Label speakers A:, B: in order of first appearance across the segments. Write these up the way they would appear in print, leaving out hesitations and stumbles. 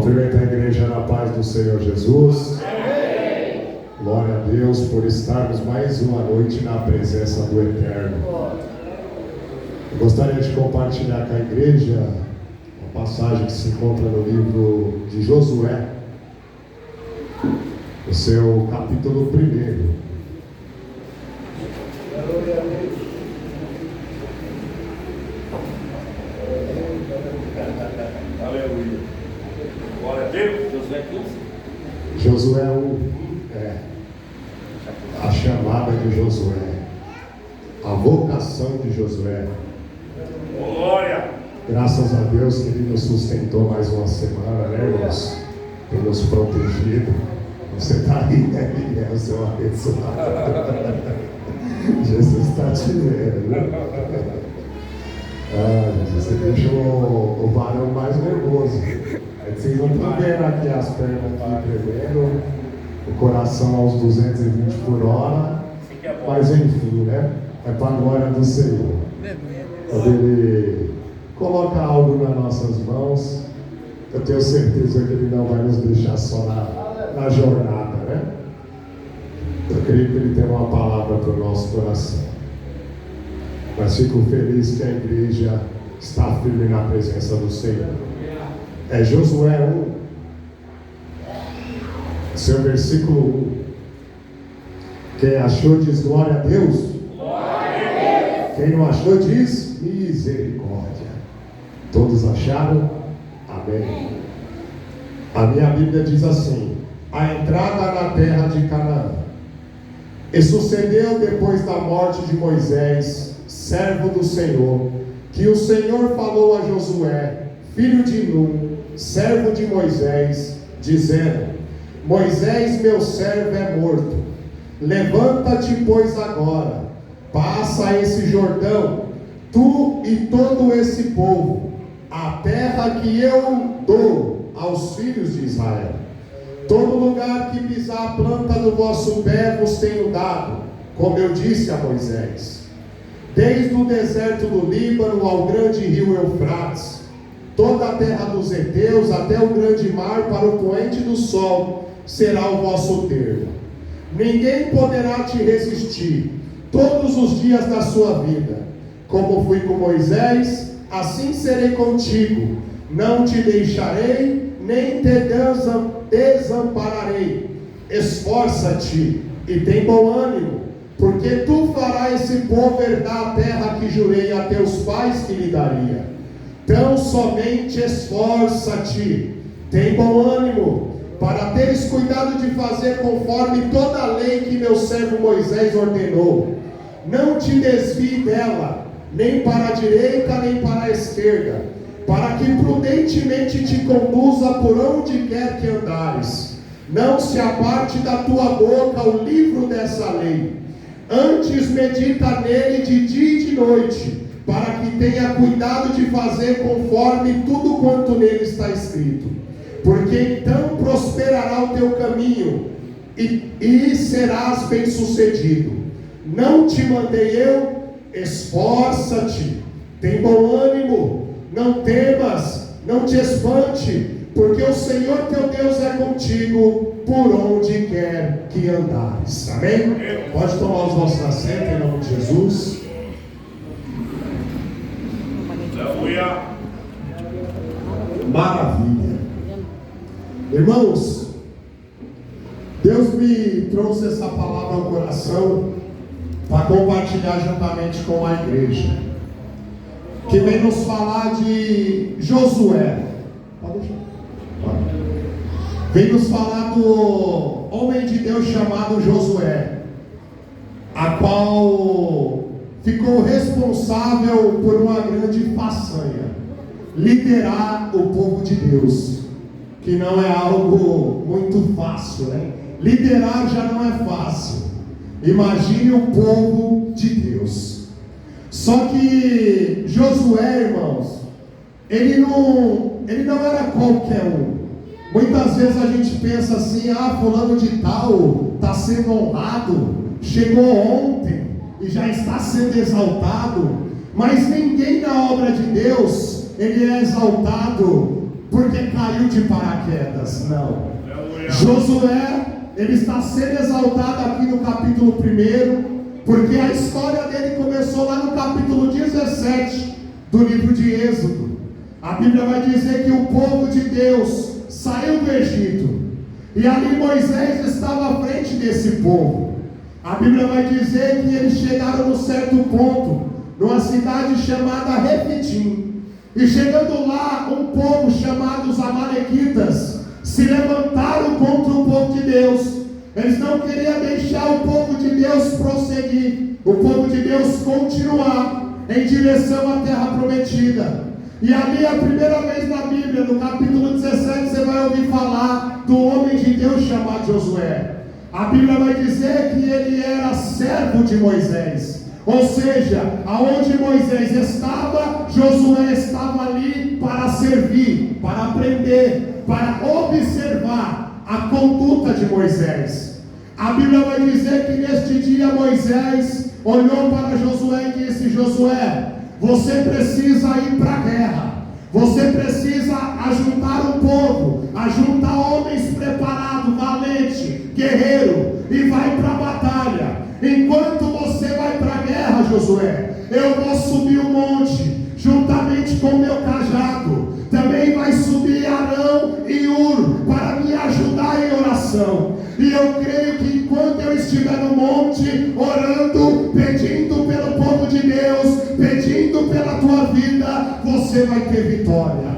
A: Cumprimento a igreja na paz do Senhor Jesus.
B: Amém.
A: Glória a Deus por estarmos mais uma noite na presença do Eterno. Eu gostaria de compartilhar com a igreja uma passagem que se encontra no livro de Josué, no seu capítulo 1.
B: Aleluia. Glória a Deus. Josué 15.
A: Josué 1, a chamada de Josué, a vocação de Josué.
B: Glória.
A: Graças a Deus que Ele nos sustentou mais uma semana, né, irmãos? Tem nos protegido. Você está aí, né? É o seu abençoado. Jesus está te vendo, né? Você deixou o varão mais nervoso. Vocês não estão vendo aqui as pernas aqui tremendo, o coração aos 220 por hora, mas enfim, né? É para a glória do Senhor. Quando Ele coloca algo nas nossas mãos, eu tenho certeza que Ele não vai nos deixar só na jornada, né? Eu creio que Ele tem uma palavra para o nosso coração. Mas fico feliz que a igreja está firme na presença do Senhor. É Josué 1, seu versículo 1. Quem achou diz glória a Deus.
B: Glória a Deus.
A: Quem não achou diz misericórdia. Todos acharam? Amém. A minha Bíblia diz assim: a entrada na terra de Canaã. E sucedeu depois da morte de Moisés, servo do Senhor, que o Senhor falou a Josué, filho de Nun, servo de Moisés, dizendo: Moisés, meu servo, é morto. Levanta-te, pois, agora, passa esse Jordão, tu e todo esse povo, a terra que eu dou aos filhos de Israel. Todo lugar que pisar a planta do vosso pé vos tenho dado, como eu disse a Moisés. Desde o deserto do Líbano ao grande rio Eufrates, toda a terra dos heteus até o grande mar para o poente do sol será o vosso termo. Ninguém poderá te resistir todos os dias da sua vida. Como fui com Moisés, assim serei contigo. Não te deixarei, nem te desampararei. Esforça-te e tem bom ânimo, porque tu farás esse povo herdar a terra que jurei a teus pais que lhe daria. Tão somente esforça-te, tem bom ânimo, para teres cuidado de fazer conforme toda a lei que meu servo Moisés ordenou. Não te desvie dela, nem para a direita, nem para a esquerda, para que prudentemente te conduza por onde quer que andares. Não se aparte da tua boca o livro dessa lei. Antes medita nele de dia e de noite, para que tenha cuidado de fazer conforme tudo quanto nele está escrito. Porque então prosperará o teu caminho e serás bem-sucedido. Não te mandei eu? Esforça-te, tem bom ânimo, não temas, não te espante, porque o Senhor teu Deus é contigo por onde quer que andares. Amém? Pode tomar os vossos assentos em nome de Jesus.
B: Aleluia.
A: Maravilha. Irmãos, Deus me trouxe essa palavra ao coração para compartilhar juntamente com a igreja, que vem nos falar de Josué. Pode deixar. Vem nos falar do homem de Deus chamado Josué, a qual ficou responsável por uma grande façanha: liderar o povo de Deus, que não é algo muito fácil, né? Liderar já não é fácil. Imagine o povo de Deus. Só que Josué, irmãos, ele não era qualquer um. Muitas vezes a gente pensa assim: fulano de tal está sendo honrado, chegou ontem e já está sendo exaltado. Mas ninguém na obra de Deus, ele é exaltado porque caiu de paraquedas, não. Josué, ele está sendo exaltado aqui no capítulo 1, porque a história dele começou lá no capítulo 17 do livro de Êxodo. A Bíblia vai dizer que o povo de Deus saiu do Egito, e ali Moisés estava à frente desse povo. A Bíblia vai dizer que eles chegaram num certo ponto, numa cidade chamada Refidim, e chegando lá, um povo chamado os Amalequitas se levantaram contra o povo de Deus. Eles não queriam deixar o povo de Deus prosseguir, o povo de Deus continuar em direção à terra prometida. E ali, a primeira vez na Bíblia, no capítulo 17, você vai ouvir falar do homem de Deus chamado Josué. A Bíblia vai dizer que ele era servo de Moisés, ou seja, aonde Moisés estava, Josué estava ali para servir, para aprender, para observar a conduta de Moisés. A Bíblia vai dizer que neste dia Moisés olhou para Josué e disse: Josué, você precisa ir para a guerra, você precisa ajuntar o povo, ajuntar homens preparados, valente, guerreiro, e vai para a batalha. Enquanto você vai para a guerra, Josué, eu vou subir o monte, juntamente com o meu cajado. Também vai subir Arão e Ur para me ajudar em oração. E eu creio que enquanto eu estiver no monte, orando, pedindo pelo povo de Deus, pedindo pela tua vida, você vai ter vitória.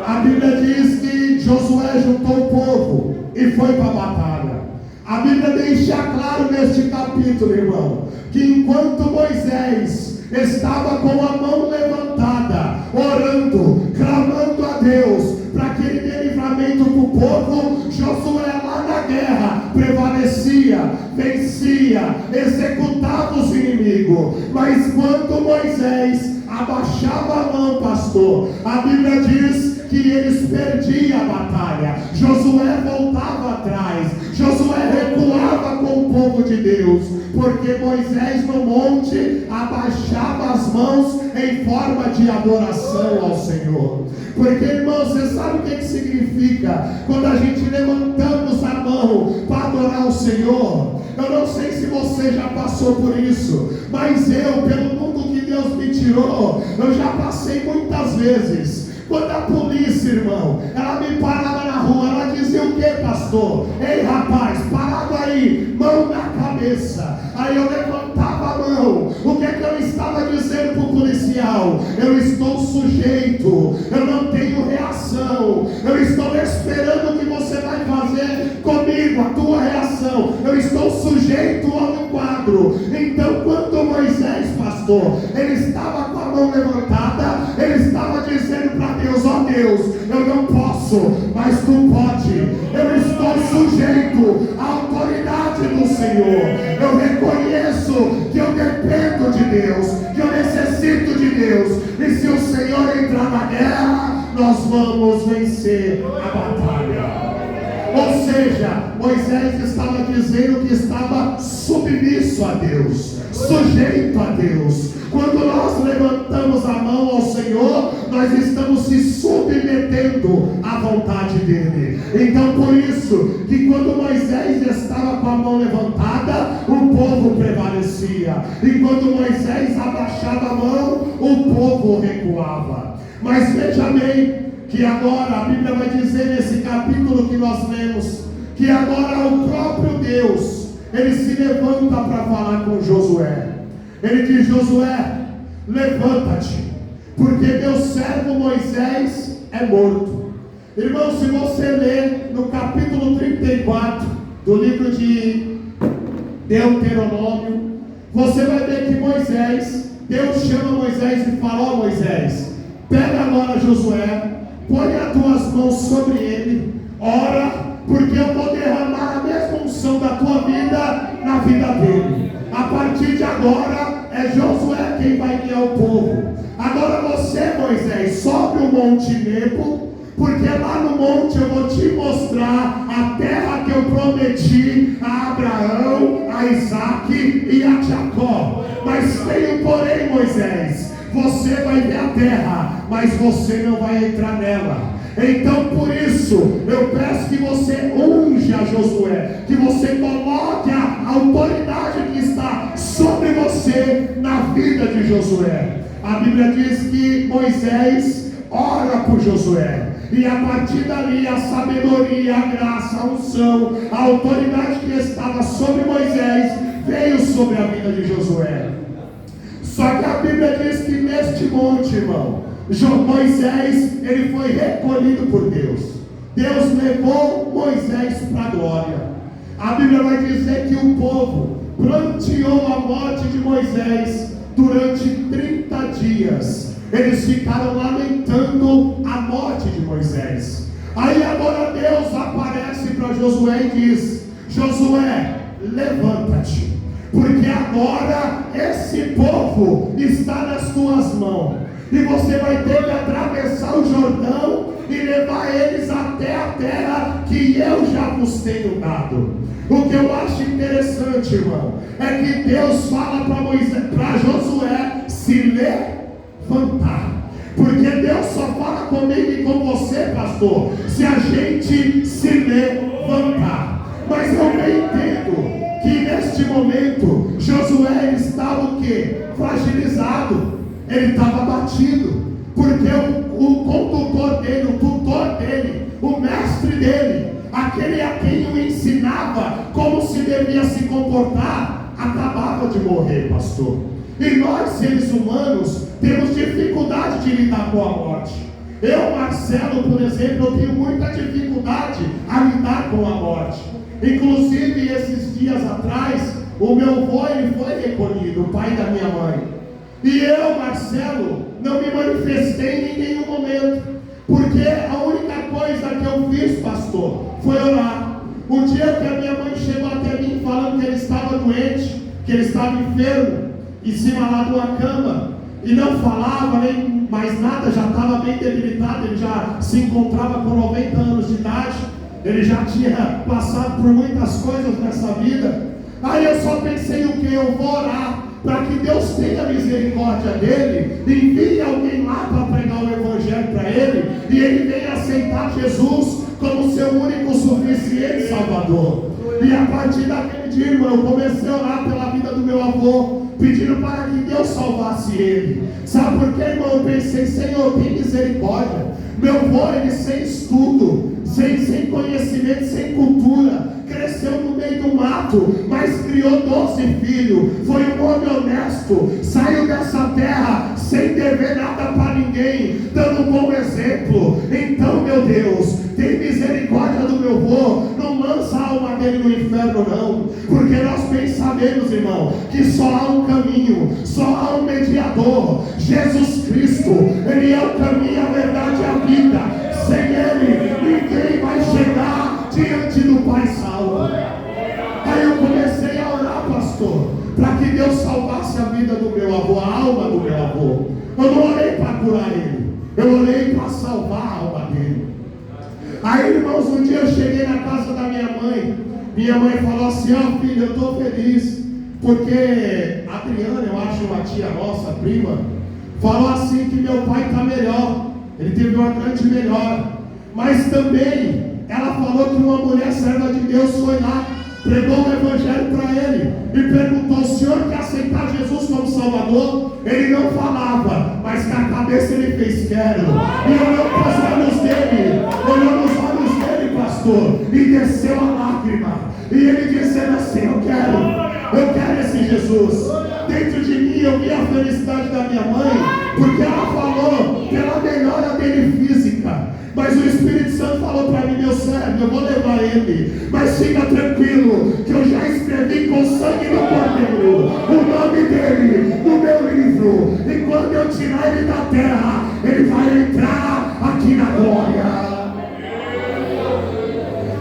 A: A Bíblia diz que Josué juntou o povo e foi para a batalha. A Bíblia deixa claro neste capítulo, irmão, que enquanto Moisés estava com a mão levantada, orando, clamando a Deus para que ele dê livramento para o povo, Josué lá na guerra prevalecia, vencia, executava os inimigos. Mas quando Moisés abaixava a mão, pastor, a Bíblia diz que eles perdiam a batalha. Josué voltava atrás, Josué recuava com o povo de Deus, porque Moisés no monte abaixava as mãos em forma de adoração ao Senhor. Porque, irmão, você sabe o que significa quando a gente levantamos a mão para adorar o Senhor? Eu não sei se você já passou por isso, mas eu, pelo mundo que Deus me tirou, eu já passei muitas vezes. Quando a polícia, irmão, ela me parava na rua, ela dizia o que, pastor? Ei, rapaz, parado aí, mão na cabeça. Aí eu levantava a mão. O que é que eu estava dizendo para o policial? Eu estou sujeito, eu não tenho reação, eu estou esperando o que você vai fazer comigo, a tua reação. Eu estou sujeito ao enquadro. Então, quando Moisés, pastor, ele estava com a mão levantada, ele estava dizendo para Deus: ó Deus, eu não posso, mas tu pode. Eu estou sujeito à autoridade do Senhor. Eu reconheço que eu dependo de Deus, que eu necessito de Deus. E se o Senhor entrar na guerra, nós vamos vencer a batalha. Ou seja, Moisés estava dizendo que estava submisso a Deus, sujeito a Deus. Quando nós levantamos a mão ao Senhor, nós estamos se submetendo à vontade dele. Então, por isso que quando Moisés estava com a mão levantada, o povo prevalecia, e quando Moisés abaixava a mão, o povo recuava. Mas veja bem que agora a Bíblia vai dizer nesse capítulo que nós lemos, que agora o próprio Deus, ele se levanta para falar com Josué. Ele diz: Josué, levanta-te, porque meu servo Moisés é morto. Irmão, se você ler no capítulo 34 do livro de Deuteronômio, você vai ver que Moisés, Deus chama Moisés e fala: ó Moisés, pega agora Josué, põe as tuas mãos sobre ele, ora, porque eu vou derramar a mesma unção da tua vida na vida dele. A partir de agora é Josué quem vai guiar o povo. Agora você, Moisés, sobe o monte Nebo, porque lá no monte eu vou te mostrar a terra que eu prometi a Abraão, a Isaac e a Jacó. Mas tenho porém, Moisés, você vai ver a terra, mas você não vai entrar nela. Então por isso isso, eu peço que você unja Josué, que você coloque a autoridade que está sobre você na vida de Josué. A Bíblia diz que Moisés ora por Josué, e a partir dali a sabedoria, a graça, a unção, a autoridade que estava sobre Moisés veio sobre a vida de Josué. Só que a Bíblia diz que neste monte, irmão, Moisés, ele foi recolhido por Deus. Deus levou Moisés para a glória. A Bíblia vai dizer que o povo pranteou a morte de Moisés durante 30 dias. Eles ficaram lamentando a morte de Moisés. Aí agora Deus aparece para Josué e diz: Josué, levanta-te, porque agora esse povo está nas tuas mãos, e você vai ter que atravessar o Jordão e levar eles até a terra que eu já vos tenho dado. O que eu acho interessante, irmão, é que Deus fala para Josué se levantar. Porque Deus só fala comigo e com você, pastor, se a gente se levantar. Mas eu bem entendo que neste momento Josué estava o quê? Fragilizado. Ele estava abatido, porque o condutor dele, o tutor dele, o mestre dele, aquele a quem o ensinava como se devia se comportar, acabava de morrer, pastor. E nós, seres humanos, temos dificuldade de lidar com a morte. Eu, Marcelo, por exemplo, eu tenho muita dificuldade a lidar com a morte. Inclusive, esses dias atrás, o meu avô, ele foi recolhido, o pai da minha mãe. E eu, Marcelo, não me manifestei em nenhum momento, porque a única coisa que eu fiz, pastor, foi orar. O dia que a minha mãe chegou até mim falando que ele estava doente, que ele estava enfermo, em cima lá de uma cama, e não falava nem mais nada, já estava bem debilitado, ele já se encontrava com 90 anos de idade, ele já tinha passado por muitas coisas nessa vida. Aí eu só pensei o que? Eu vou orar para que Deus tenha misericórdia dele, envie alguém lá para pregar o evangelho para ele, e ele venha aceitar Jesus como seu único suficiente Salvador. E a partir daquele dia, irmão, eu comecei a orar pela vida do meu avô, pedindo para que Deus salvasse ele. Sabe por quê, irmão? Eu pensei: Senhor, tem misericórdia. Meu avô, ele sem estudo, sem conhecimento, sem cultura, cresceu no meio do mato, mas criou 12 filhos, foi um homem honesto, saiu dessa terra sem dever nada para ninguém, dando um bom exemplo. Então, meu Deus, tem misericórdia do meu avô, não lança a alma dele no inferno não, porque nós bem sabemos, irmão, que só há um caminho, só há um mediador, Jesus Cristo. Ele é o caminho, a verdade e a vida. Sem ele, ninguém vai chegar diante do Pai salvo. Aí eu comecei a orar, pastor, para que Deus salvasse a vida do meu avô, a alma do meu avô. Eu não orei para curar ele, eu orei para salvar a alma dele. Aí, irmãos, um dia eu cheguei na casa da minha mãe. Minha mãe falou assim: ó, filho, eu estou feliz, porque a Adriana, eu acho uma tia nossa, prima, falou assim que meu pai está melhor, ele teve uma grande melhora. Mas também ela falou que uma mulher serva de Deus foi lá, pregou o evangelho para ele e perguntou: o senhor quer aceitar Jesus como Salvador? Ele não falava, mas com a cabeça ele fez quero, e olhou para os olhos dele, olhou nos olhos dele, pastor, e desceu a lágrima, e ele dizendo assim: eu quero esse Jesus. Dentro de mim eu vi a felicidade da minha mãe, porque ela falou pela melhora dele física, mas o Espírito Santo falou para mim: meu servo, eu vou levar ele, mas fica tranquilo, que eu já escrevi com sangue no cordeiro o nome dele no meu livro, e quando eu tirar ele da terra, ele vai entrar aqui na glória.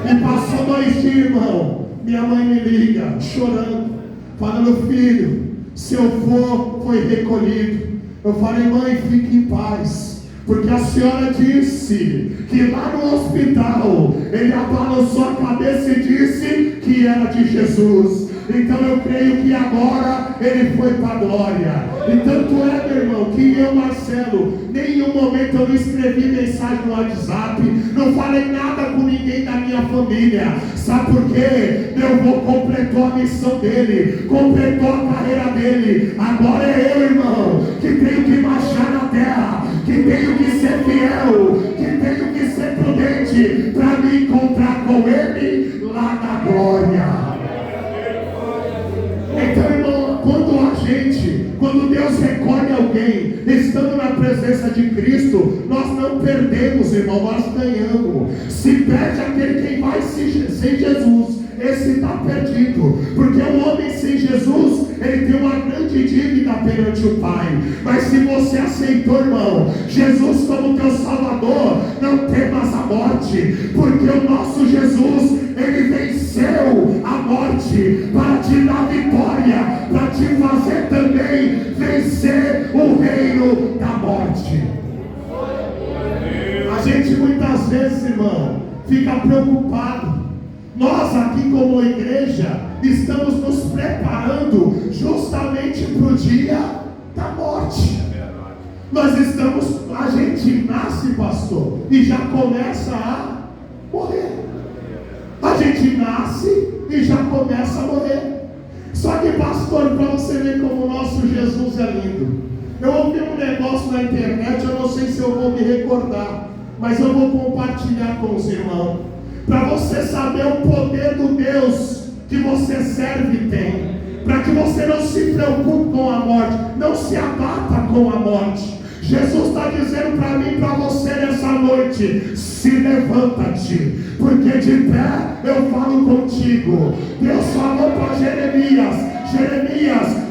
A: E passou 2 dias, irmão, minha mãe me liga, chorando, falando: filho, seu avô foi recolhido. Eu falei: mãe, fique em paz, porque a senhora disse que lá no hospital ele abalançou a cabeça e disse que era de Jesus. Então eu creio que agora ele foi para a glória. E tanto é, meu irmão, que eu, Marcelo, nenhum momento eu não escrevi mensagem no WhatsApp, não falei nada com ninguém da minha família. Sabe por quê? Meu avô completou a missão dele, completou a carreira dele. Agora é eu, irmão, que tenho que marchar na terra, que tenho que ser fiel, que tenho que ser prudente para me encontrar com ele lá na glória. Então, irmão, quando Deus recolhe alguém, estando na presença de Cristo, nós não perdemos, irmão, nós ganhamos. Se perde aquele que vai sem Jesus, esse está perdido, porque o homem sem Jesus, ele tem uma grande dívida perante o Pai. Mas se você aceitou, irmão, Jesus como teu Salvador, não temas a morte, porque o nosso Jesus, ele venceu a morte para te dar vitória, para te fazer também vencer o reino da morte. A gente muitas vezes, irmão, fica preocupado. Nós aqui como igreja estamos nos preparando justamente para o dia da morte. A gente nasce, pastor, e já começa a morrer. A gente nasce e já começa a morrer. Só que, pastor, para você ver como o nosso Jesus é lindo, eu ouvi um negócio na internet, eu não sei se eu vou me recordar, mas eu vou compartilhar com os irmãos, para você saber o poder do Deus que você serve e tem, para que você não se preocupe com a morte, não se abata com a morte. Jesus está dizendo para mim e para você nessa noite: se levanta-te, porque de pé eu falo contigo. Deus falou para Jeremias: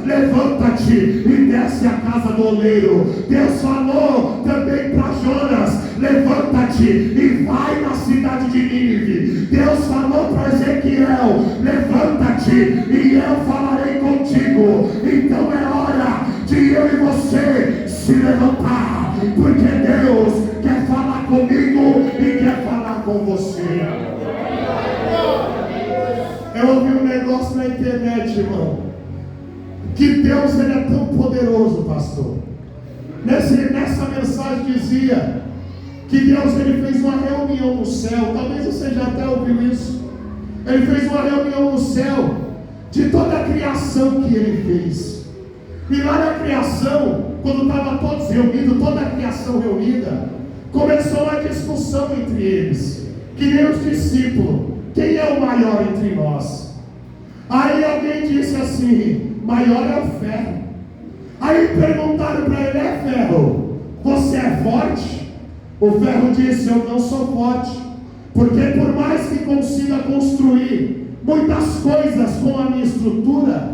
A: levanta-te e desce a casa do oleiro. Deus falou também para Jonas: levanta-te e vai na cidade de Nínive. Deus falou para Ezequiel: levanta-te e eu falarei contigo. Então é hora de eu e você se levantar, porque Deus quer falar comigo e quer falar com você. Eu ouvi um negócio na internet, irmão, que Deus, ele é tão poderoso, pastor. Nessa mensagem dizia que Deus, ele fez uma reunião no céu. Talvez você já até ouviu isso. Ele fez uma reunião no céu de toda a criação que ele fez. E lá na criação, quando estavam todos reunidos, toda a criação reunida, começou uma discussão entre eles, que nem os discípulos: quem é o maior entre nós? Aí alguém disse assim: maior é o ferro. Aí perguntaram para ele: é ferro, você é forte? O ferro disse: eu não sou forte, porque por mais que consiga construir muitas coisas com a minha estrutura,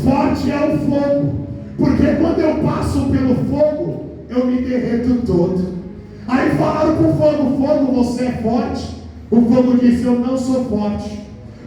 A: forte é o fogo, porque quando eu passo pelo fogo, eu me derreto todo. Aí falaram para o fogo: fogo, você é forte? O fogo disse: eu não sou forte,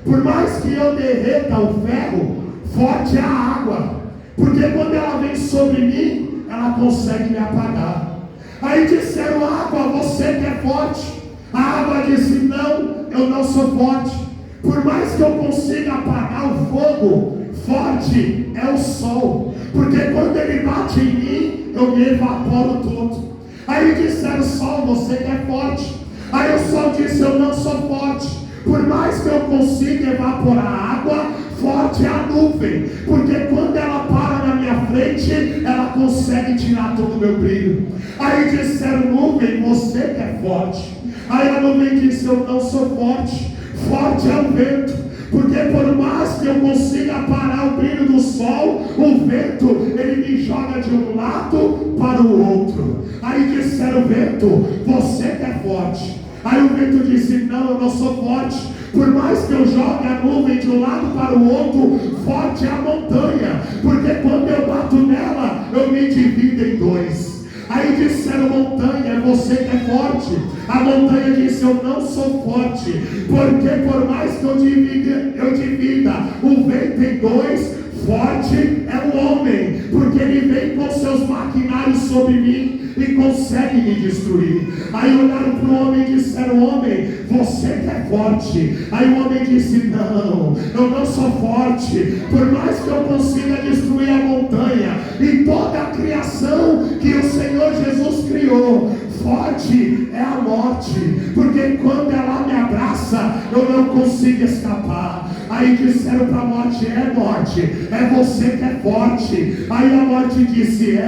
A: por mais que eu derreta o ferro, forte é a água, porque quando ela vem sobre mim, ela consegue me apagar. Aí disseram: água, você que é forte? A água disse: não, eu não sou forte, por mais que eu consiga apagar o fogo, forte é o sol, porque quando ele bate em mim, eu me evaporo todo. Aí disseram: sol, você que é forte? Aí o sol disse: eu não sou forte, por mais que eu consiga evaporar a água, forte é a nuvem, porque quando ela para na minha frente, ela consegue tirar todo o meu brilho. Aí disseram: nuvem, você que é forte? Aí a nuvem disse: eu não sou forte, forte é o vento, porque por mais que eu consiga parar o brilho do sol, o vento, ele me joga de um lado para o outro. Aí disseram: vento, você que é forte? Aí o vento disse: não, eu não sou forte, por mais que eu jogue a nuvem de um lado para o outro, forte é a montanha, porque quando eu bato nela, eu me divido em dois. Aí disseram: montanha, você que é forte? A montanha disse: eu não sou forte, porque por mais que eu divida o vento em dois, forte é o homem, porque ele vem com seus maquinários sobre mim e consegue me destruir. Aí olharam para o homem e disseram: homem, você que é forte. Aí o homem disse: não, eu não sou forte. Por mais que eu consiga destruir a montanha e toda a criação que o Senhor Jesus criou, forte é a morte, porque quando ela me abraça, eu não consigo escapar. Aí disseram para a morte: é morte, é você que é forte. Aí a morte disse: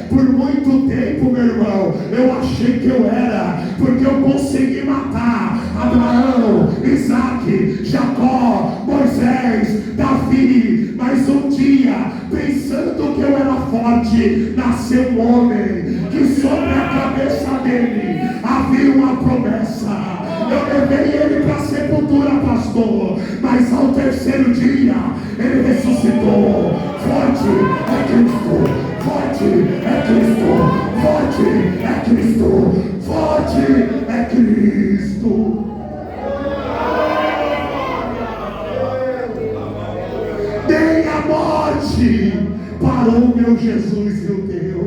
A: por muito tempo, meu irmão, eu achei que eu era, porque eu consegui matar Abraão, Isaac, Jacó, Moisés, Davi. Mas um dia, pensando que eu era forte, nasceu um homem que sobre a cabeça dele havia uma promessa. Eu levei ele para a sepultura, pastor, mas ao terceiro dia ele ressuscitou. Forte é Cristo, forte é Cristo, forte é Cristo, forte é Cristo. Nem a morte parou meu Jesus e o teu.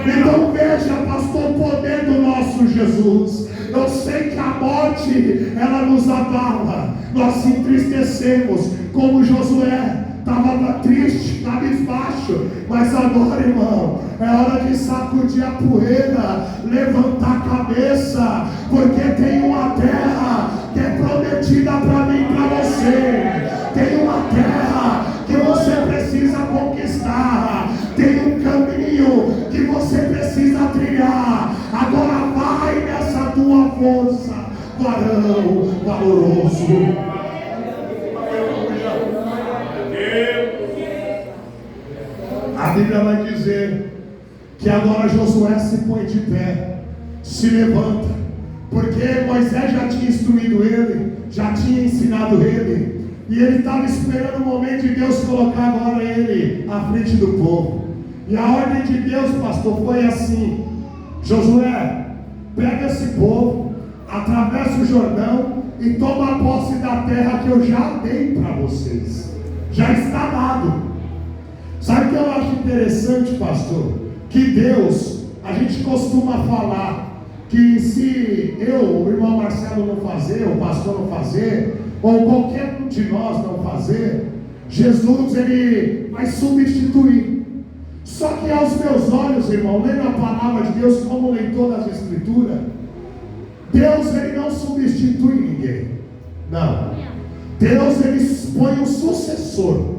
A: Então veja, pastor, o poder do nosso Jesus. Eu sei que a morte, ela nos abala, nós se entristecemos, como Josué, estava triste, cabisbaixo, mas agora, irmão, é hora de sacudir a poeira, levantar a cabeça, porque tem uma terra que é prometida para mim e para você, tem uma terra que você precisa conquistar, tem um caminho que você precisa trilhar. Agora vai nessa tua força, varão valoroso. A Bíblia vai dizer que agora Josué se põe de pé, se levanta, porque Moisés já tinha instruído ele, já tinha ensinado ele, e ele estava esperando o momento de Deus colocar agora ele à frente do povo. E a ordem de Deus, pastor, foi assim: Josué, pega esse povo, atravessa o Jordão e toma posse da terra que eu já dei para vocês. Já está dado. Sabe o que eu acho interessante, pastor? Que Deus, a gente costuma falar que se o irmão Marcelo não fazer, o pastor não fazer, ou qualquer um de nós não fazer, Jesus, ele vai substituir. Só que aos meus olhos, irmão, lendo a palavra de Deus como leitor das Escrituras, Deus, ele não substitui ninguém. Não. Deus, ele põe um sucessor.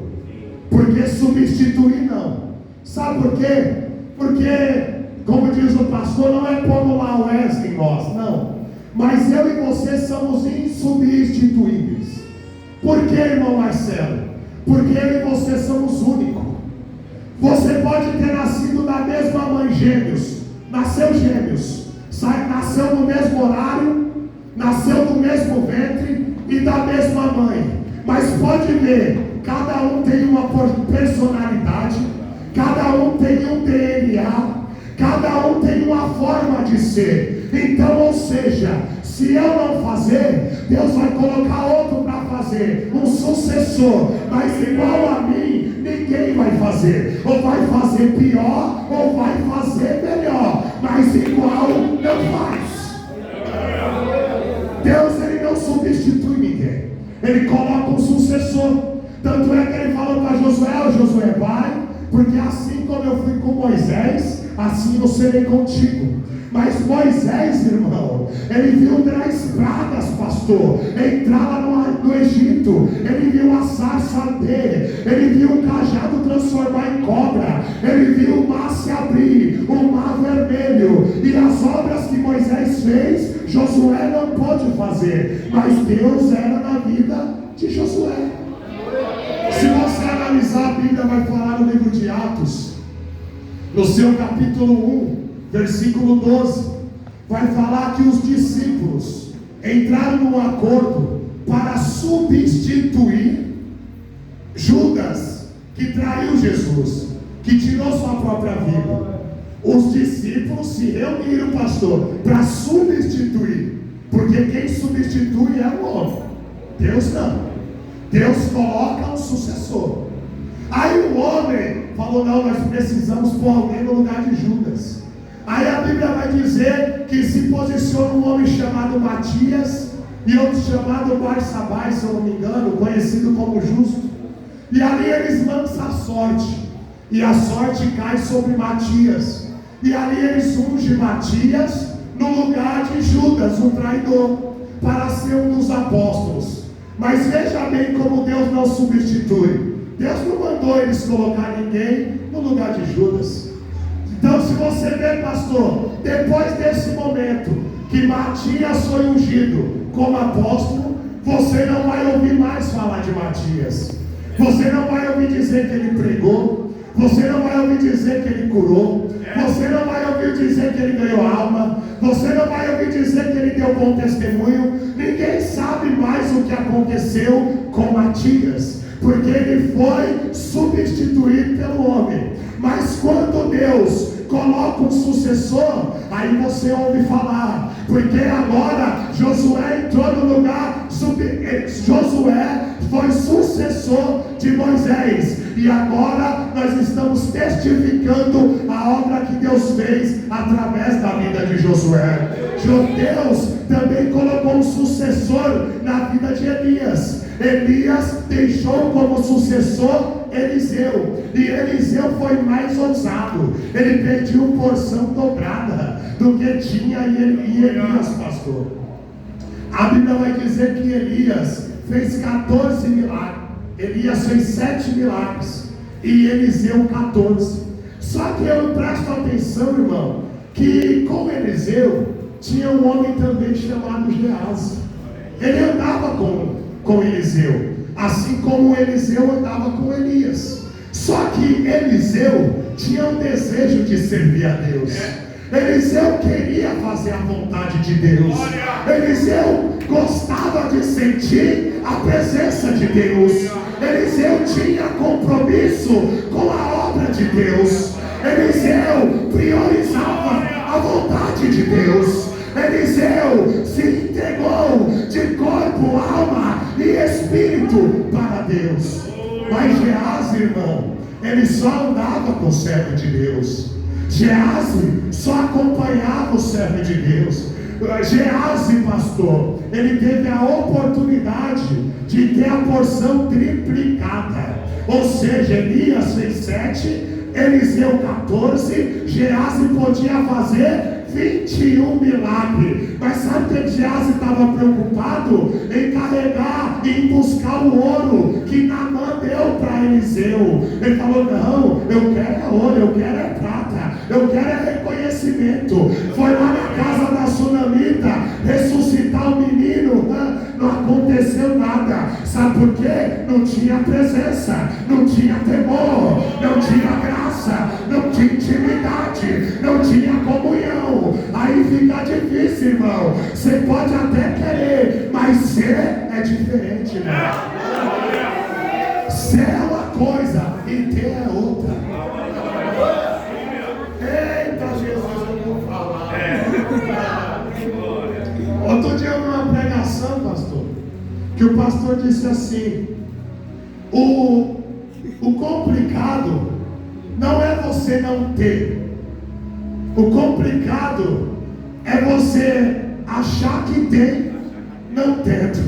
A: Porque substituir não. Sabe por quê? Porque, como diz o pastor, não é como lá o Wesley em nós, não. Mas eu e você somos insubstituíveis. Por que, irmão Marcelo? Porque eu e você somos únicos. Você pode ter nascido da mesma mãe, gêmeos. Nasceu gêmeos. Nasceu no mesmo horário, nasceu no mesmo ventre e da mesma mãe. Mas pode ver, cada um tem uma personalidade, cada um tem um DNA, cada um tem uma forma de ser. Então, ou seja, se eu não fazer, Deus vai colocar outro para fazer, um sucessor, mas igual a mim, ninguém vai fazer. Ou vai fazer pior, ou vai fazer melhor, mas igual não faz. Deus, ele não substitui ninguém, ele coloca um sucessor. Tanto é que ele falou para Josué: Josué, vai, porque assim como eu fui com Moisés, assim eu serei contigo. Mas Moisés, irmão, ele viu 10 pragas, pastor, entrar lá no Egito. Ele viu a sarça arder, ele viu o cajado transformar em cobra, ele viu o mar se abrir, o mar vermelho. E as obras que Moisés fez, Josué não pôde fazer, mas Deus era na vida de Josué. Se você analisar, a Bíblia vai falar no livro de Atos, no seu capítulo 1, versículo 12, vai falar que os discípulos entraram num acordo para substituir Judas, que traiu Jesus, que tirou sua própria vida. Os discípulos se reuniram, pastor, para substituir, porque quem substitui é o homem, Deus não. Deus coloca um sucessor. Aí o homem falou: não, nós precisamos pôr alguém no lugar de Judas. Aí a Bíblia vai dizer que se posiciona um homem chamado Matias e outro chamado Barsabá, se eu não me engano, conhecido como Justo. E ali eles lançam a sorte, e a sorte cai sobre Matias. E ali eles ungem Matias no lugar de Judas, o traidor, para ser um dos apóstolos. Mas veja bem como Deus não substitui. Deus não mandou eles colocar ninguém no lugar de Judas. Então, se você vê, pastor, depois desse momento que Matias foi ungido como apóstolo, você não vai ouvir mais falar de Matias. Você não vai ouvir dizer que ele pregou. Você não vai ouvir dizer que ele curou. Você não vai ouvir dizer que ele ganhou alma. Você não vai ouvir dizer que ele deu bom testemunho. Ninguém sabe mais o que aconteceu com Matias, porque ele foi substituído pelo homem. Mas quando Deus coloca um sucessor, aí você ouve falar, porque agora Josué entrou no lugar, Josué foi sucessor de Moisés, e agora nós estamos testificando a obra que Deus fez através da vida de Josué. Deus também colocou um sucessor na vida de Elias. Elias deixou como sucessor Eliseu, e Eliseu foi mais ousado. Ele pediu porção dobrada do que tinha em Elias, pastor. A Bíblia vai dizer que Elias fez 14 milagres. Elias fez 7 milagres e Eliseu 14. Só que eu presto atenção, irmão, que com Eliseu tinha um homem também chamado Geazi. Ele andava com Eliseu, assim como Eliseu andava com Elias. Só que Eliseu tinha um desejo de servir a Deus. Eliseu queria fazer a vontade de Deus. Eliseu gostava de sentir a presença de Deus. Eliseu tinha compromisso com a obra de Deus. Eliseu priorizava a vontade de Deus. Eliseu se entregou de corpo, alma e espírito para Deus. Mas Geazi, irmão, ele só andava com o servo de Deus. Geazi só acompanhava o servo de Deus. Geazi, pastor, ele teve a oportunidade de ter a porção triplicada. Ou seja, Elias fez 7, Eliseu 14, Geazi podia fazer 21 milagres. Mas sabe o que Geazi estava preocupado? Em carregar e em buscar o ouro que Naamã deu para Eliseu. Ele falou: não, eu quero é ouro, eu quero é prata, eu quero é reconhecimento. Foi lá na casa da sunamita ressuscitar o menino, não aconteceu nada. Sabe por quê? Não tinha presença, não tinha temor, não tinha graça, não tinha intimidade, não tinha comunhão. Aí fica difícil, irmão. Você pode até querer, mas ser é diferente, né? Ser é uma coisa e ter é outra. Eita Jesus, eu vou falar. Outro dia eu vi uma pregação, pastor, que o pastor disse assim: o complicado não é você não ter. O complicado é você achar que tem, não tendo.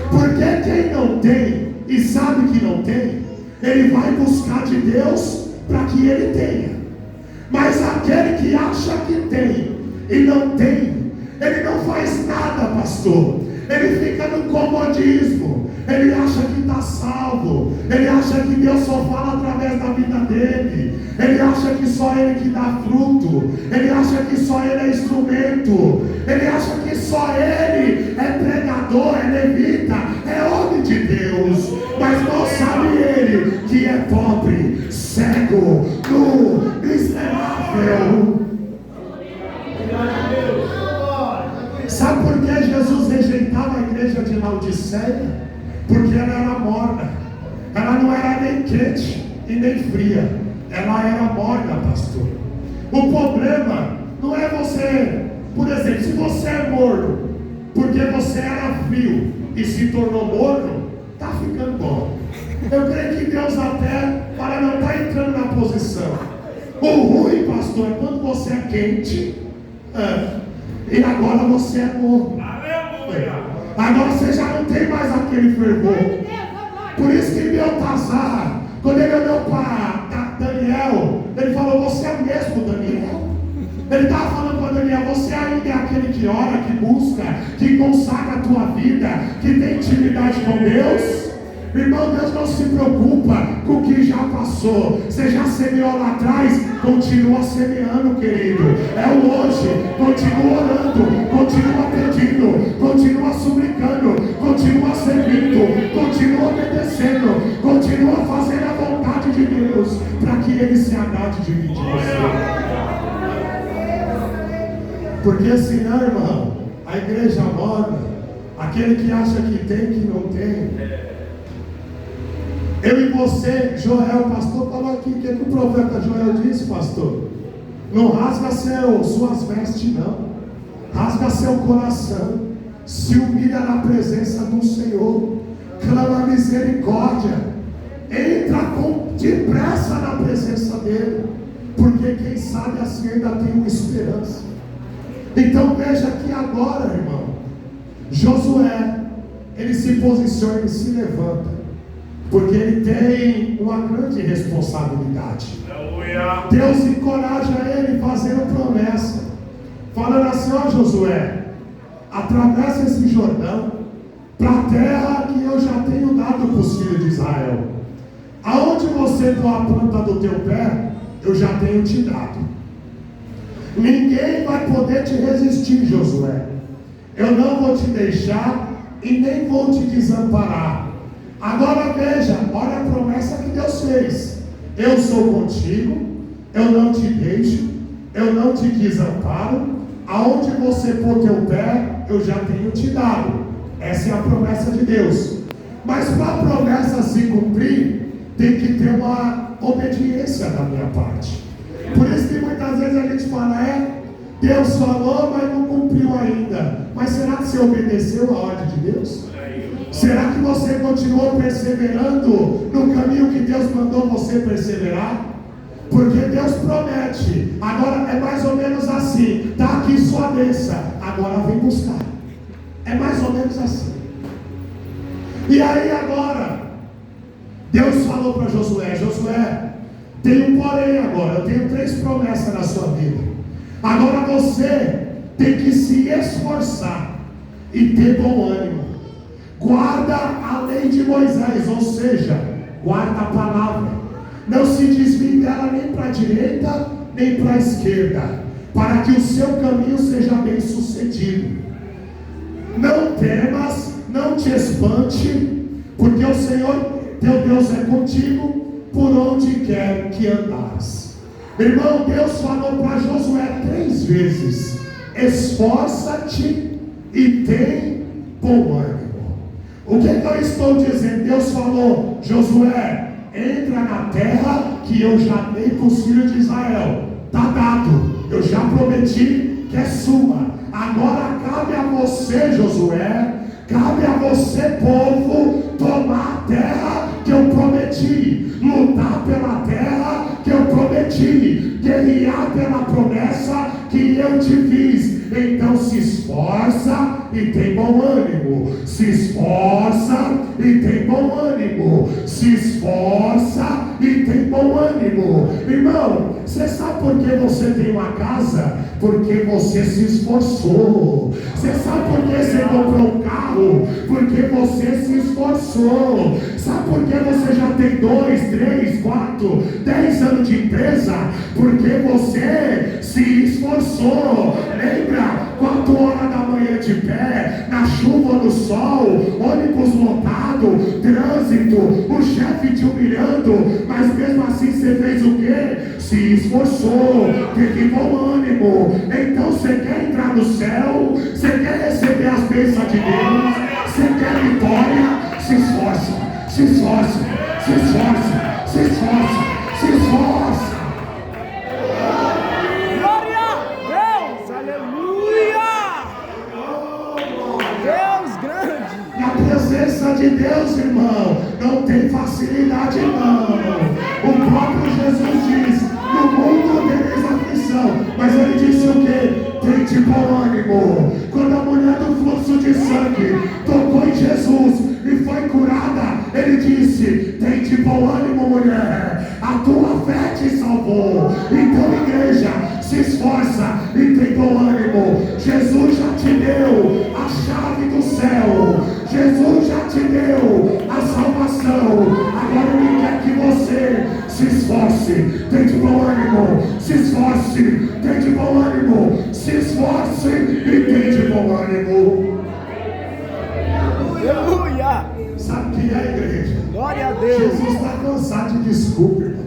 A: Porque quem não tem e sabe que não tem, ele vai buscar de Deus para que ele tenha. Mas aquele que acha que tem e não tem, ele não faz nada, pastor. Ele fica no comodismo. Ele acha que está salvo. Ele acha que Deus só fala através da vida dele. Ele acha que só ele que dá fruto. Ele acha que só ele é instrumento. Ele acha que só ele é pregador, é levita, é homem de Deus. Mas não sabe ele que é pobre, cego, nu, miserável. Sabe por que Jesus rejeitava a igreja de Laodiceia? Porque ela era morna. Ela não era nem quente e nem fria. Ela era morna, pastor. O problema não é você, por exemplo, se você é morno porque você era frio e se tornou morno, está ficando bom. Eu creio que Deus até, para não estar entrando na posição O ruim, pastor, é quando você é quente e agora você é morno. Agora você já não tem mais aquele fervor. Por isso que Beltazar, quando ele olhou para Daniel, ele falou: você é o mesmo Daniel. Ele estava falando para Daniel: você ainda é aquele que ora, que busca, que consagra a tua vida, que tem intimidade com Deus. Irmão, Deus não se preocupa com o que já passou. Você já semeou lá atrás, continua semeando, querido. É o hoje, continua orando, continua pedindo, continua suplicando, continua servindo, continua obedecendo, continua fazendo a vontade de Deus, para que Ele se agrade de mim, de você. Porque senão, irmão, a igreja morna, aquele que acha que tem, que não tem. Eu e você, Joel, pastor, falou aqui, o que o profeta Joel disse, pastor? Não rasga suas vestes, não. Rasga seu coração. Se humilha na presença do Senhor. Clama misericórdia. Entra depressa na presença dEle. Porque quem sabe assim ainda tem uma esperança. Então veja que agora, irmão, Josué, ele se posiciona, ele se levanta. Porque ele tem uma grande responsabilidade. Deus encoraja ele fazendo promessa, falando assim: ó Josué, atravessa esse Jordão para a terra que eu já tenho dado para os filhos de Israel. Aonde você pôr a planta do teu pé, eu já tenho te dado. Ninguém vai poder te resistir, Josué. Eu não vou te deixar e nem vou te desamparar. Agora veja, olha a promessa que Deus fez: eu sou contigo, eu não te deixo, eu não te desamparo, aonde você pôr teu pé, eu já tenho te dado. Essa é a promessa de Deus. Mas para a promessa se cumprir, tem que ter uma obediência da minha parte. Por isso que muitas vezes a gente fala: Deus falou, mas não cumpriu ainda. Mas será que você obedeceu a ordem de Deus? Será que você continuou perseverando no caminho que Deus mandou você perseverar? Porque Deus promete. Agora é mais ou menos assim: está aqui sua bênção, agora vem buscar. É mais ou menos assim. E aí agora, Deus falou para Josué: Josué, tem um porém agora. Eu tenho 3 promessas na sua vida. Agora você tem que se esforçar e ter bom ânimo. Guarda a lei de Moisés, ou seja, guarda a palavra. Não se desvie dela nem para a direita, nem para a esquerda, para que o seu caminho seja bem sucedido. Não temas, não te espante, porque o Senhor teu Deus é contigo por onde quer que andares. Irmão, Deus falou para Josué 3 vezes: esforça-te e tem bom ânimo. O que eu estou dizendo? Deus falou: Josué, entra na terra que eu já dei para os filhos de Israel. Está dado, eu já prometi que é sua. Agora cabe a você, Josué, cabe a você, povo, tomar a terra que eu prometi, lutar pela terra que eu prometi, guerrear pela promessa que eu te fiz. Então se esforça e tem bom ânimo. Se esforça e tem bom ânimo. Se esforça e tem bom ânimo. Irmão, você sabe por que você tem uma casa? Porque você se esforçou. Você sabe por que você comprou um carro? Porque você se esforçou. Sabe por que você já tem 2, 3, 4, 10 anos de empresa? Porque você se esforçou. Lembra? 4 horas da manhã de pé, na chuva, no sol, ônibus lotado, trânsito, o chefe te humilhando, mas mesmo assim você fez o quê? Se esforçou, teve bom ânimo. Então você quer entrar no céu? Você quer receber as bênçãos de Deus? Você quer vitória? Se esforça, se esforça, se esforça, se esforça, se esforça. Presença de Deus, irmão, não tem facilidade não. O próprio Jesus diz: No mundo tereis aflição. Mas ele disse o quê? Tem de bom ânimo. Quando a mulher do fluxo de sangue tocou em Jesus e foi curada, ele disse: tem de bom ânimo, mulher, a tua fé te salvou. Então, igreja, se esforça e tem bom ânimo. Jesus já te deu a chave do céu. Jesus já te deu a salvação. Agora ele quer que você se esforce, tem de bom ânimo. Se esforce, tem de bom ânimo. Se esforce e tem de bom ânimo.
C: Aleluia!
A: Sabe o que é, igreja?
C: Glória a Deus!
A: Jesus está cansado de desculpa, irmão.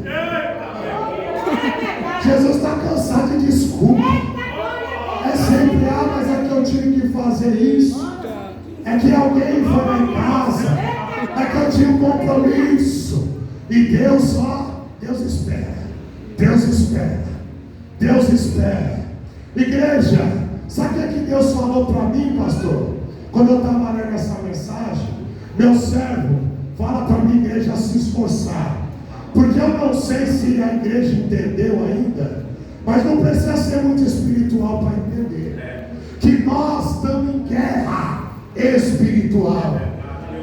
A: Jesus está cansado de desculpa. É sempre, mas é que eu tive que fazer isso. É que alguém foi lá em casa. É que eu tinha um compromisso. E Deus Deus espera. Deus espera. Deus espera. Igreja, sabe o que Deus falou para mim, pastor? Quando eu estava lendo essa mensagem, meu servo, fala para a minha igreja se esforçar. Porque eu não sei se a igreja entendeu ainda, mas não precisa ser muito espiritual para entender que nós estamos em guerra espiritual.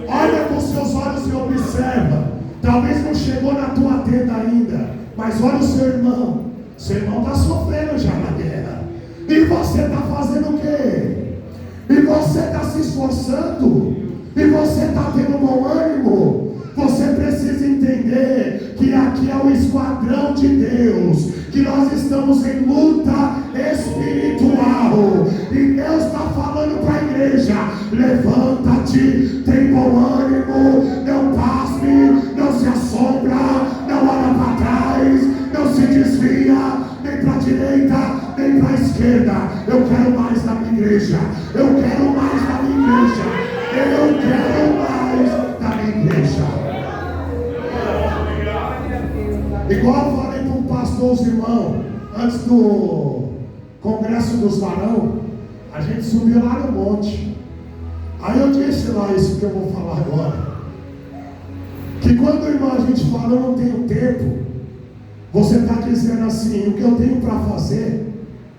A: Olha com seus olhos e observa. Talvez não chegou na tua tenda ainda, mas olha o seu irmão. Seu irmão está sofrendo já na guerra. E você está fazendo o quê? E você está se esforçando? E você está tendo bom ânimo? Você precisa entender que aqui é o esquadrão de Deus, que nós estamos em luta espiritual. E Deus está falando para a igreja: levanta-te, tem bom ânimo, não pasme, não se assombra, não olha para trás, não se desvia, nem para a direita, nem para a esquerda. Eu quero mais da minha igreja, eu quero mais da minha igreja, eu quero mais da minha igreja. Igual eu falei para o pastor, os irmãos, antes do congresso dos varão, a gente subiu lá no monte. Aí eu disse lá isso que eu vou falar agora, que quando, irmão, a gente fala eu não tenho tempo, você está dizendo assim: o que eu tenho para fazer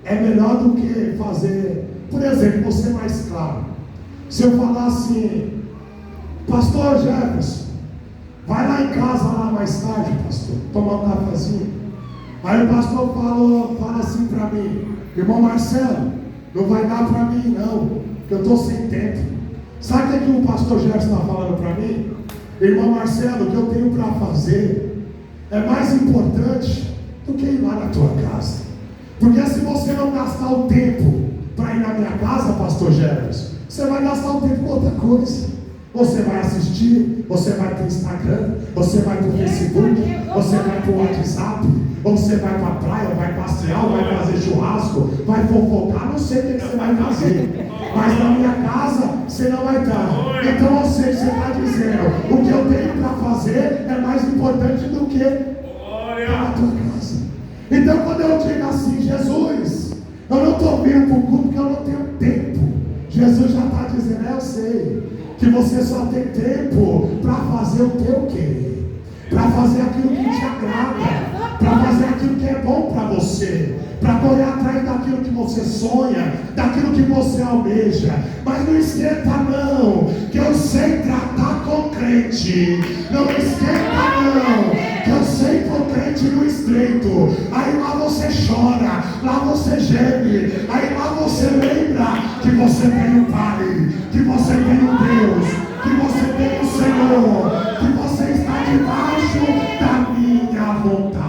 A: é melhor do que fazer. Por exemplo, vou ser mais claro. Se eu falar assim: pastor Jefferson, vai lá em casa lá mais tarde, pastor, tomar um cafezinho. Aí o pastor fala assim para mim: irmão Marcelo, não vai dar para mim não, que eu estou sem tempo. Sabe o que o pastor Jefferson está falando para mim? Irmão Marcelo, o que eu tenho para fazer é mais importante do que ir lá na tua casa. Porque se você não gastar o tempo para ir na minha casa, pastor Jefferson, você vai gastar o tempo com outra coisa. Você vai assistir, você vai para o Instagram, você vai para o Facebook, você vai para o WhatsApp, você vai para a praia, vai passear, vai fazer churrasco, vai fofocar, não sei o que você vai fazer. Mas na minha casa você não vai estar. Então, ou seja, você está dizendo: o que eu tenho para fazer é mais importante do que a tua casa. Então, quando eu digo assim: Jesus, eu não estou vindo para o culto porque eu não tenho tempo, Jesus já está dizendo: eu sei que você só tem tempo para fazer o teu querer, para fazer aquilo que te agrada, para fazer aquilo que é bom para você, para correr atrás daquilo que você sonha, daquilo que você almeja. Mas não esquenta não, que eu sei tratar com crente. Não esquenta não, que eu sei pôr crente no estreito. Aí lá você chora, lá você geme, aí lá você lembra que você tem um Pai, que você tem um Deus, que você tem um Senhor, que você está debaixo da minha vontade.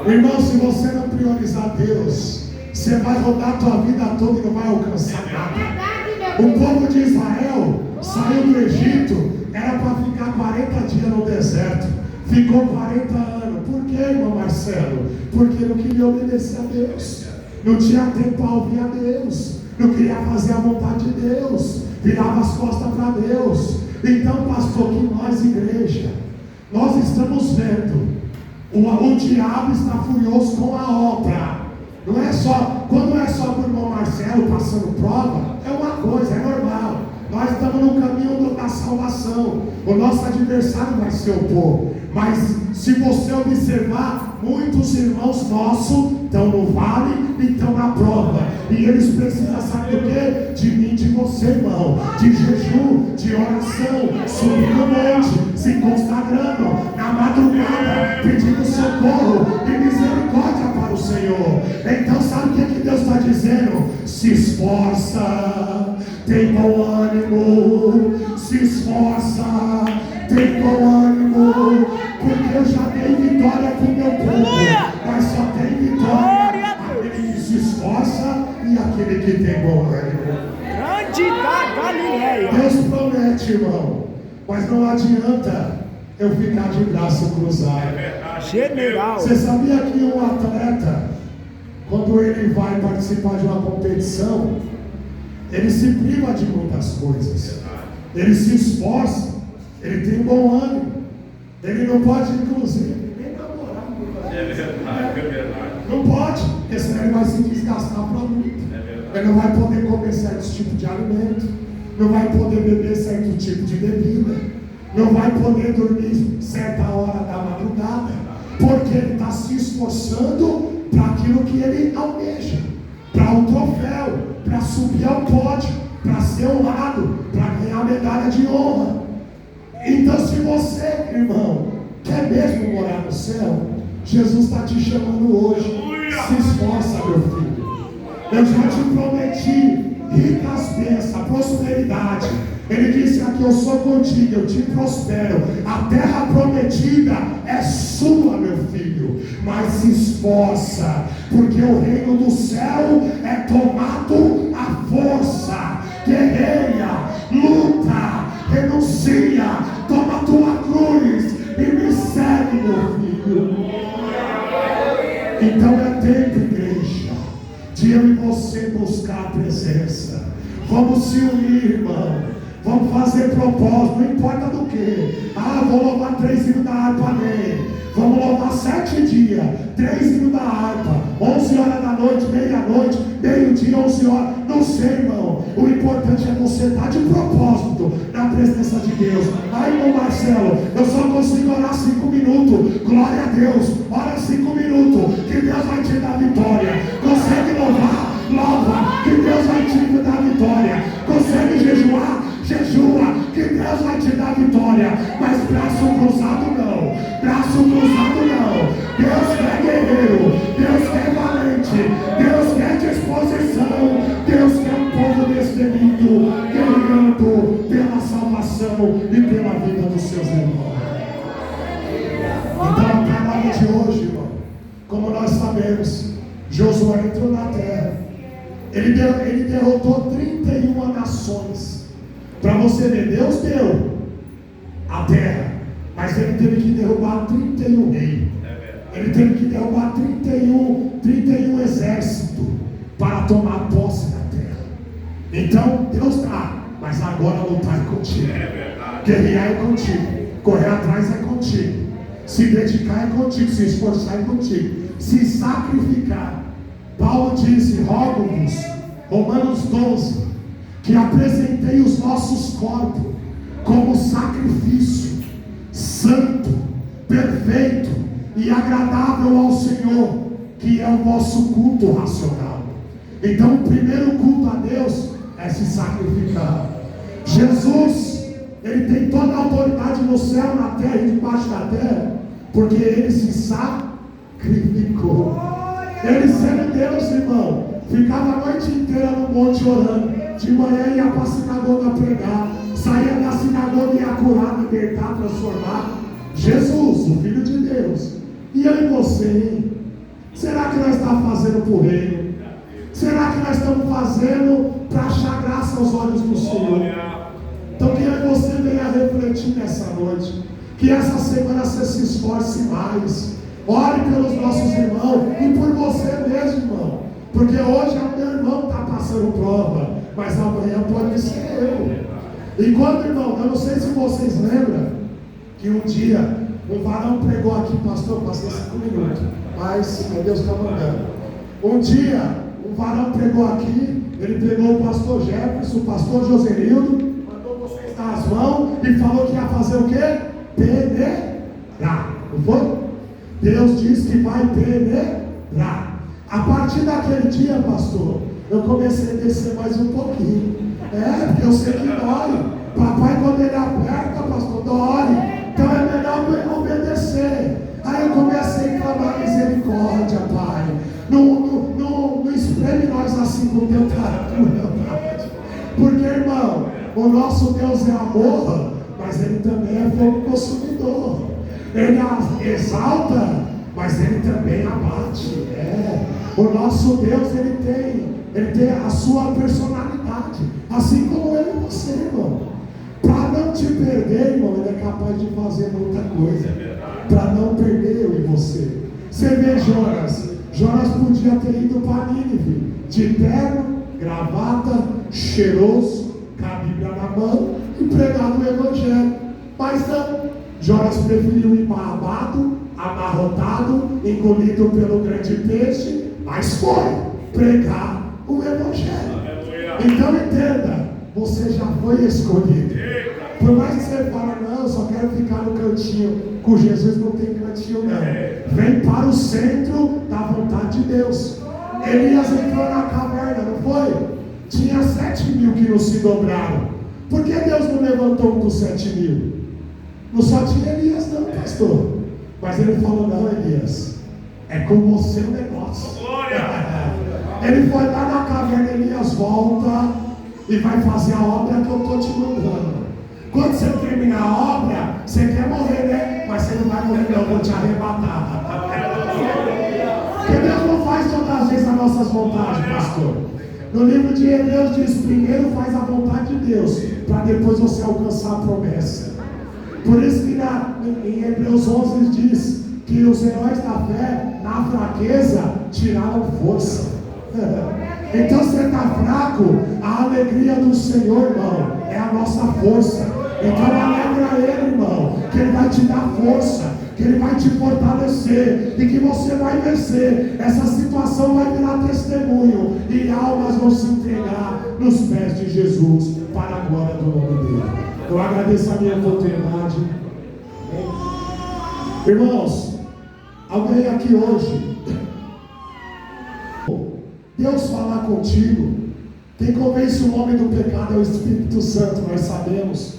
A: Irmão, se você não priorizar Deus, você vai rodar a tua vida toda e não vai alcançar nada. O povo de Israel saiu do Egito, era para ficar 40 dias no deserto, ficou 40 anos. Por que, irmão Marcelo? Porque não queria obedecer a Deus, não tinha tempo para ouvir a Deus, não queria fazer a vontade de Deus, virava as costas para Deus. Então, pastor, que nós, igreja, nós estamos vendo o diabo está furioso com a obra. Não é só, quando é só para o irmão Marcelo passando prova, é uma coisa, é normal. Nós estamos no caminho da salvação. O nosso adversário vai ser o povo. Mas se você observar, muitos irmãos nossos estão no vale e estão na prova. E eles precisam, saber do quê? De mim, de você, irmão. De jejum, de oração, subir no monte, se consagrando, na madrugada, pedindo socorro e misericórdia para o Senhor. Então sabe o que Deus está dizendo? Se esforça, tem bom ânimo, se esforça, tem bom ânimo, porque eu já dei vitória para o meu povo, mas só tem vitória aquele que se esforça e aquele que tem bom ânimo.
C: Grande da Galileia.
A: Deus promete, irmão, mas não adianta eu ficar de braço cruzado.
C: General.
A: Você sabia que um atleta, quando ele vai participar de uma competição, ele se priva de muitas coisas, ele se esforça, ele tem bom ânimo, ele não pode, inclusive, nem namorar.
B: É verdade.
A: Não pode, porque senão ele vai se desgastar para muito. Ele não vai poder comer certos tipos de alimento, não vai poder beber certo tipo de bebida, não vai poder dormir certa hora da madrugada, porque ele está se esforçando para aquilo que ele almeja, para o troféu, para subir ao pódio, para ser honrado, para ganhar medalha de honra. Então, se você, irmão, quer mesmo morar no céu, Jesus está te chamando hoje. Se esforça, meu filho. Eu já te prometi ricas bênçãos, prosperidade. Ele disse aqui: eu sou contigo, eu te prospero. A terra prometida é sua, meu filho. Mas se esforça, porque o reino do céu é tomado à força. Guerreia, luta, renuncia, toma tua cruz e me segue, meu filho. Então é tempo, igreja, de eu e você buscar a presença. Vamos se unir, irmão. Vamos fazer propósito, não importa do que. Vou louvar 3 hinos da harpa, amém. Vamos louvar 7 dias, 3 hinos da harpa, 11 horas da noite, meia-noite, meio-dia, 11 horas. Não sei, irmão. O importante é você estar de propósito na presença de Deus. Irmão Marcelo, eu só consigo orar 5 minutos. Glória a Deus. Ora 5 minutos, que Deus vai te dar vitória. Consegue louvar? Louva, que Deus vai te dar vitória. Consegue jejuar? Jejua, que Deus vai te dar vitória. Mas braço cruzado não. Braço cruzado não. Deus quer guerreiro, Deus quer valente, Deus quer disposição, Deus quer um povo destemido, guerreando pela salvação e pela vida dos seus irmãos. Então a palavra de hoje, irmão, como nós sabemos, Josué entrou na terra, ele derrotou 31 nações. Para você ver, Deus deu a terra, mas ele teve que derrubar 31 reis. Ele teve que derrubar 31 exércitos para tomar posse da terra. Então Deus dá, mas agora lutar é contigo. Guerrear é contigo, correr atrás é contigo, se dedicar é contigo, se esforçar é contigo, se sacrificar. Paulo disse: rogo-vos, Romanos 12, que apresentei os nossos corpos como sacrifício santo, perfeito e agradável ao Senhor, que é o vosso culto racional. Então o primeiro culto a Deus é se sacrificar. Jesus, ele tem toda a autoridade no céu, na terra e debaixo da terra, porque ele se sacrificou. Ele sendo Deus, irmão, ficava a noite inteira no monte orando. De manhã ia para a sinagoga pregar, saía da sinagoga e ia curar, libertar, transformar. Jesus, o Filho de Deus. E eu e você, hein? Será que nós estamos fazendo por reino? Será que nós estamos fazendo para achar graça aos olhos do Senhor? Então que eu e você venha refletir nessa noite, que essa semana você se esforce mais. Ore pelos nossos irmãos e por você mesmo, irmão. Porque hoje o meu irmão está passando prova, mas amanhã pode ser eu. E quando, irmão, eu não sei se vocês lembram, que um dia um varão pregou aqui, pastor, passei 5 minutos, mas Deus está mandando. Um dia um varão pregou aqui, ele pegou o pastor Jefferson, o pastor Josenildo, mandou vocês dar as mãos e falou que ia fazer o quê? não foi? Deus diz que vai penetrar. A partir daquele dia, pastor, eu comecei a descer mais um pouquinho. Porque eu sei que dói. Papai, quando ele aperta, pastor, dói. Então é melhor obedecer. Aí eu comecei a clamar misericórdia, Pai. Não espreme nós assim com tentatura, Pai. Porque, irmão, o nosso Deus é amor, mas Ele também é fogo consumidor. Ele exalta, mas Ele também abate. O nosso Deus, Ele tem a sua personalidade, assim como eu e você, irmão. Para não te perder, irmão, Ele é capaz de fazer muita coisa, para não perder eu e você. Você vê Jonas podia ter ido para Nínive, de terno, gravata, cheiroso, com a Bíblia na mão e pregado o Evangelho. Mas não, Jonas preferiu ir barbado, amarrotado, engolido pelo grande peixe, mas foi pregar o Evangelho. Então entenda, você já foi escolhido. Por mais que você fale, não, eu só quero ficar no cantinho. Com Jesus não tem cantinho não. Vem para o centro da vontade de Deus. Elias entrou na caverna, não foi? Tinha 7.000 que não se dobraram. Por que Deus não levantou um dos 7.000? Não só tinha Elias não, pastor. Mas ele falou, não, Elias, é com você o negócio. Ele foi lá na caverna, Elias volta e vai fazer a obra que eu estou te mandando. Quando você terminar a obra, você quer morrer, né? Mas você não vai morrer não, eu vou te arrebatar. Porque Deus não faz todas as vezes as nossas vontades, pastor. No livro de Hebreus diz, primeiro faz a vontade de Deus, para depois você alcançar a promessa. Por isso que em Hebreus 11 diz que os heróis da fé, na fraqueza, tiraram força. Então você está fraco, a alegria do Senhor, irmão, é a nossa força. Então alegra Ele, irmão, que Ele vai te dar força, que Ele vai te fortalecer e que você vai vencer. Essa situação vai virar testemunho e almas vão se entregar nos pés de Jesus para a glória do nome dele. Eu agradeço a minha oportunidade. Irmãos, alguém aqui hoje, Deus falar contigo, quem convence o homem do pecado é o Espírito Santo, nós sabemos,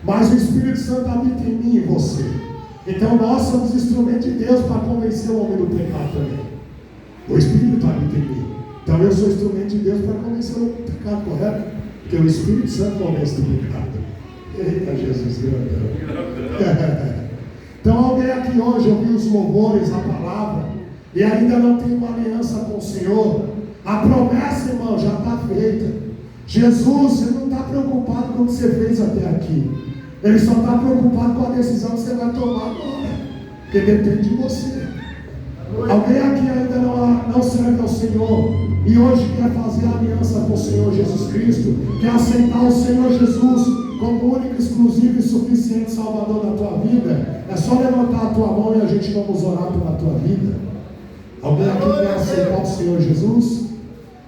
A: mas o Espírito Santo habita em mim e você. Então nós somos instrumentos de Deus para convencer o homem do pecado também. O Espírito habita em mim. Então eu sou instrumento de Deus para convencer o homem do pecado, correto? Porque o Espírito Santo convence do pecado. Eita Jesus, grandão. Então alguém aqui hoje ouviu os louvores, a palavra, e ainda não tem uma aliança com o Senhor. A promessa, irmão, já está feita. Jesus, você não está preocupado com o que você fez até aqui. Ele só está preocupado com a decisão que você vai tomar agora, porque depende de você. Alguém aqui ainda não serve ao Senhor e hoje quer fazer aliança com o Senhor Jesus Cristo, quer aceitar o Senhor Jesus como único, exclusivo e suficiente Salvador da tua vida, é só levantar a tua mão e a gente vamos orar pela tua vida. Alguém aqui quer aceitar o Senhor Jesus?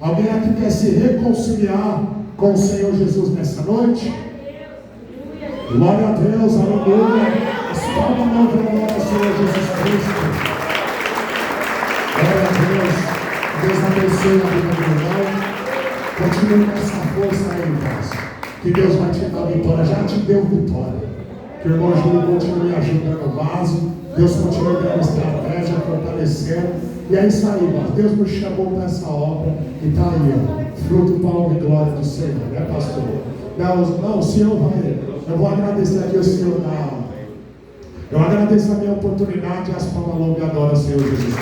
A: Alguém aqui quer se reconciliar com o Senhor Jesus nessa noite? Glória a Deus, aleluia. Espalha a mão para o nome do Senhor Jesus Cristo. Glória a Deus. Deus abençoe a vida do irmão. Continue com essa força aí, irmãos. Que Deus vai te dar vitória. Já te deu vitória. Que o irmão Júlio continue ajudando o vaso. Deus continue dando estratégia, fortalecendo. E é isso aí, irmãos. Deus nos chamou para essa obra e está aí, ó, fruto, palma e glória do Senhor, né, pastor? Não, o Senhor vai. Eu vou agradecer aqui ao Senhor. Eu agradeço a minha oportunidade e as palmas longas e adoro o Senhor Jesus.